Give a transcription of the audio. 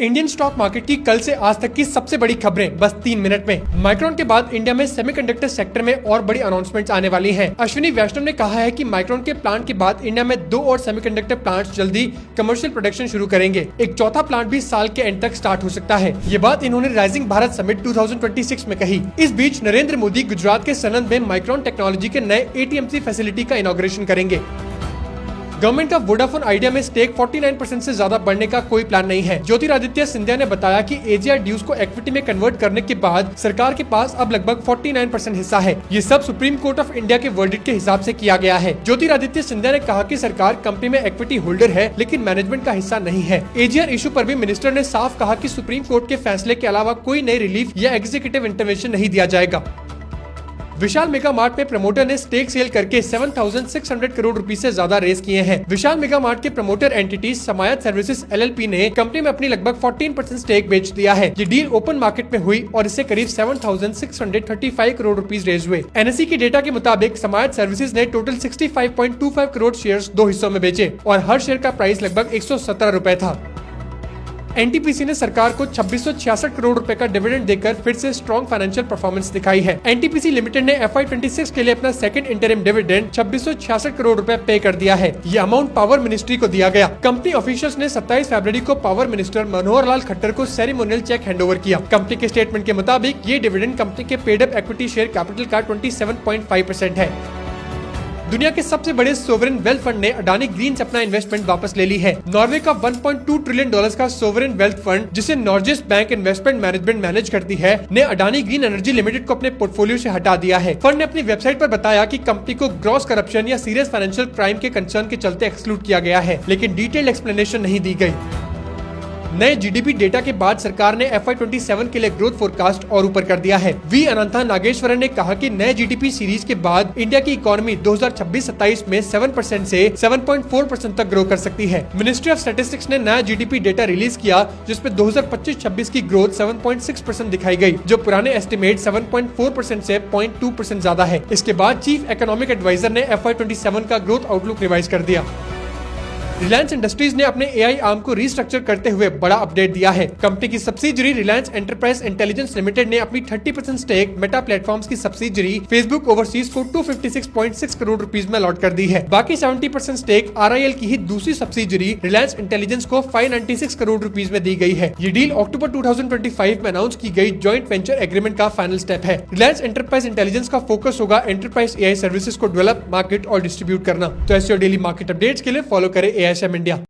Indian stock market की कल से आज तक की सबसे बड़ी खबरें बस 3 मिनट में। माइक्रोन के बाद इंडिया में सेमीकंडक्टर सेक्टर में और बड़ी अनाउंसमेंट्स आने वाली हैं। अश्विनी वैष्णव ने कहा है कि माइक्रोन के प्लांट के बाद इंडिया में 2 और सेमीकंडक्टर प्लांट्स जल्दी कमर्शियल प्रोडक्शन शुरू करेंगे। एक चौथा प्लांट भी साल के एंड तक स्टार्ट हो सकता है। ये बात इन्होंने राइजिंग भारत समिट 2026 में कही। इस बीच नरेंद्र मोदी गुजरात के सनंद में माइक्रोन टेक्नोलॉजी के नए ATMC फैसिलिटी का इनॉग्रेशन करेंगे। गवर्नमेंट का वोडाफोन आइडिया में स्टेक 49% से ज्यादा बढ़ने का कोई प्लान नहीं है। ज्योतिरादित्य सिंधिया ने बताया कि AGR ड्यूज को इक्विटी में कन्वर्ट करने के बाद सरकार के पास अब लगभग 49% हिस्सा है। ये सब सुप्रीम कोर्ट ऑफ इंडिया के वर्डिक्ट के हिसाब से किया गया है। ज्योतिरादित्य सिंधिया ने कहा कि सरकार कंपनी में इक्विटी होल्डर है, लेकिन मैनेजमेंट का हिस्सा नहीं है। AGR इशू पर भी मिनिस्टर ने साफ कहा कि सुप्रीम कोर्ट के फैसले के अलावा कोई नई रिलीफ या एग्जीक्यूटिव इंटरवेंशन नहीं दिया जाएगा। विशाल मेगा मार्ट में प्रमोटर ने स्टेक सेल करके 7,600 करोड़ रुपए से ज्यादा रेस किए हैं। विशाल मेगा मार्ट के प्रमोटर एंटिटी समायत सर्विसेज LLP ने कंपनी में अपनी लगभग 14% स्टेक बेच दिया है। ये डील ओपन मार्केट में हुई और इससे करीब 7,635 करोड़ रुपीस रेज हुए। NSE के डेटा के मुताबिक समायत सर्विसेज ने टोटल 65.25 करोड़ शेयर्स 2 हिस्सों में बेचे और हर शेयर का प्राइस लगभग 117 रुपए था। NTPC ने सरकार को 2666 करोड़ रुपए का डिविडेंड देकर फिर से स्ट्रॉन्ग फाइनेंशियल परफॉर्मेंस दिखाई है। NTPC लिमिटेड ने FY26 के लिए अपना सेकंड इंटरिम डिविडेंड 2666 करोड़ रुपए पे कर दिया है। ये अमाउंट पावर मिनिस्ट्री को दिया गया। कंपनी ऑफिशियल्स ने 27 फरवरी को पावर मिनिस्टर मनोहर लाल खट्टर को सेरेमोनियल चेक हैंडओवर किया। कंपनी के स्टेटमेंट के मुताबिक ये डिविडेंड कंपनी के paid up equity share capital का 27.5% है। दुनिया के सबसे बड़े सोवरेन वेल्थ फंड ने अडानी ग्रीन से अपना इन्वेस्टमेंट वापस ले ली है। नॉर्वे का $1.2 ट्रिलियन का सोवरेन वेल्थ फंड, जिसे नॉर्जेस्ट बैंक इन्वेस्टमेंट मैनेजमेंट मैनेज करती है, ने अडानी ग्रीन एनर्जी लिमिटेड को अपने पोर्टफोलियो से हटा दिया है। फंड ने अपनी वेबसाइट पर बताया कि कंपनी को ग्रॉस करप्शन या सीरियस फाइनेंशियल क्राइम के कंसर्न के चलते एक्सक्लूड किया गया है, लेकिन डिटेल्ड एक्सप्लेनेशन नहीं दी गई। नए GDP डेटा के बाद सरकार ने FY27 के लिए ग्रोथ फोरकास्ट और ऊपर कर दिया है। V अनंता नागेश्वरन ने कहा कि नए GDP सीरीज के बाद इंडिया की इकोनॉमी 2026-27 में 7% से 7.4% तक ग्रो कर सकती है। मिनिस्ट्री ऑफ स्टैटिस्टिक्स ने नया GDP डेटा रिलीज किया, जिसमें 2025-26 की ग्रोथ 7.6% दिखाई गई, जो पुराने एस्टिमेट 7.4% से 0.2% ज्यादा है। इसके बाद चीफ इकोनॉमिक एडवाइजर ने FY27 का ग्रोथ आउटलुक रिवाइज कर दिया। रिलायंस इंडस्ट्रीज ने अपने AI आर्म को रिस्ट्रक्चर करते हुए बड़ा अपडेट दिया है। कंपनी की subsidiary Reliance enterprise intelligence limited ने अपनी 30% स्टेक मेटा प्लेटफॉर्म्स की सब्सिडियरी फेसबुक ओवरसीज को 256.6 करोड़ रुपीस में अलॉट कर दी है। बाकी 70% स्टेक RIL की ही दूसरी सब्सिडियरी रिलायंस इंटेलिजेंस को 596 करोड़ रुपीस में दी गई है। ये डील अक्टूबर 2025 में अनाउंस की गई जॉइंट वेंचर एग्रीमेंट का फाइनल स्टेप है। रिलायंस एंटरप्राइज इंटेलिजेंस का फोकस होगा एंटरप्राइज AI सर्विसेज को डेवलप, मार्केट और डिस्ट्रीब्यूट करना। तो ऐसे डेली मार्केट अपडेट्स के लिए फॉलो करें AISM इंडिया।